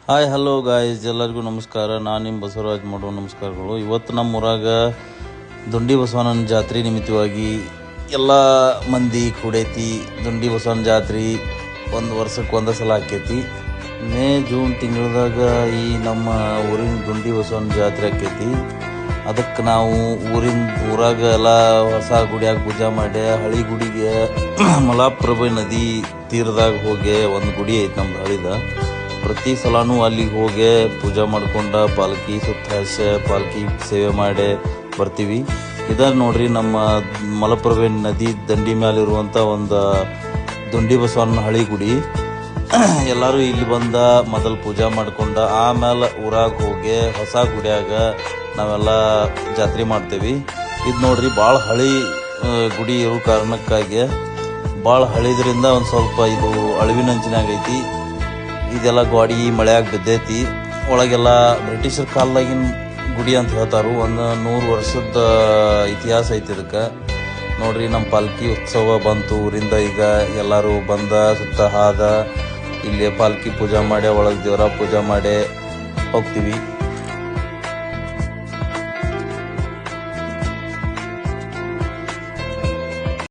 Hi hello guys, ಎಲ್ಲರಿಗೂ ನಮಸ್ಕಾರ. ನಾನು ನಿಮ್ಮ ಬಸವರಾಜ್ ಮಾಡೋ ನಮಸ್ಕಾರಗಳು. ಇವತ್ತು ನಮ್ಮ ಊರಾಗ ದುಂಡಿ ಬಸವಣ್ಣನ ಜಾತ್ರೆ ನಿಮಿತ್ತವಾಗಿ ಎಲ್ಲ ಮಂದಿ ಕೂಡೈತಿ. ದುಂಡಿ ಬಸವನ ಜಾತ್ರೆ ಒಂದು ವರ್ಷಕ್ಕೆ ಒಂದೇ ಸಲ ಆಕೈತಿ. ಮೇ ಜೂನ್ ತಿಂಗಳದಾಗ ಈ ನಮ್ಮ ಊರಿನ ದುಂಡಿ ಬಸವನ ಜಾತ್ರೆ ಆಕೈತಿ. ಅದಕ್ಕೆ ನಾವು ಊರಾಗ ಎಲ್ಲ ಹೊಸ ಗುಡಿಯಾಗ ಪೂಜೆ ಮಾಡಿ ಹಳಿ ಗುಡಿಗೆ ಮಲಾಪ್ರಭೆ ನದಿ ತೀರದಾಗ ಹೋಗಿ ಒಂದು ಗುಡಿ ಐತೆ ನಮ್ದು ಹಳಿದ. ಪ್ರತಿ ಸಲನೂ ಅಲ್ಲಿಗೆ ಹೋಗಿ ಪೂಜೆ ಮಾಡ್ಕೊಂಡು ಪಾಲ್ಕಿ ಸುತ್ತ ಪಾಲ್ಕಿ ಸೇವೆ ಮಾಡಿ ಬರ್ತೀವಿ. ಇದನ್ನು ನೋಡ್ರಿ, ನಮ್ಮ ಮಲಪ್ರಭೆ ನದಿ ದಂಡಿ ಮೇಲಿರುವಂಥ ಒಂದು ದುಂಡಿ ಬಸವನ ಹಳಿ ಗುಡಿ. ಎಲ್ಲರೂ ಇಲ್ಲಿ ಬಂದ ಮೊದಲು ಪೂಜೆ ಮಾಡ್ಕೊಂಡು ಆಮೇಲೆ ಊರಾಗ ಹೋಗಿ ಹೊಸ ಗುಡಿಯಾಗ ನಾವೆಲ್ಲ ಜಾತ್ರೆ ಮಾಡ್ತೇವೆ. ಇದು ನೋಡ್ರಿ, ಭಾಳ ಹಳಿ ಗುಡಿ ಇರೋ ಕಾರಣಕ್ಕಾಗಿ ಭಾಳ ಹಳಿದ್ರಿಂದ ಒಂದು ಸ್ವಲ್ಪ ಇದು ಅಳಿವಿನಂಚಿನಾಗ ಐತಿ. ಇದೆಲ್ಲ ಗಾಡಿ ಮಳೆಯಾಗಿ ಬಿದ್ದೈತಿ. ಒಳಗೆಲ್ಲ ಬ್ರಿಟಿಷರ್ ಕಾಲದಾಗಿನ ಗುಡಿ ಅಂತ ಹೇಳ್ತಾರು. ಒಂದು 100 ವರ್ಷದ ಇತಿಹಾಸ ಐತಿ ಇದಕ್ಕೆ. ನೋಡ್ರಿ, ನಮ್ಮ ಪಾಲ್ಕಿ ಉತ್ಸವ ಬಂತು ಊರಿಂದ. ಈಗ ಎಲ್ಲರೂ ಬಂದ ಸುತ್ತ ಹಾದ ಇಲ್ಲಿ ಪಾಲ್ಕಿ ಪೂಜೆ ಮಾಡಿ ಒಳಗೆ ದೇವರ ಪೂಜೆ ಮಾಡಿ ಹೋಗ್ತೀವಿ.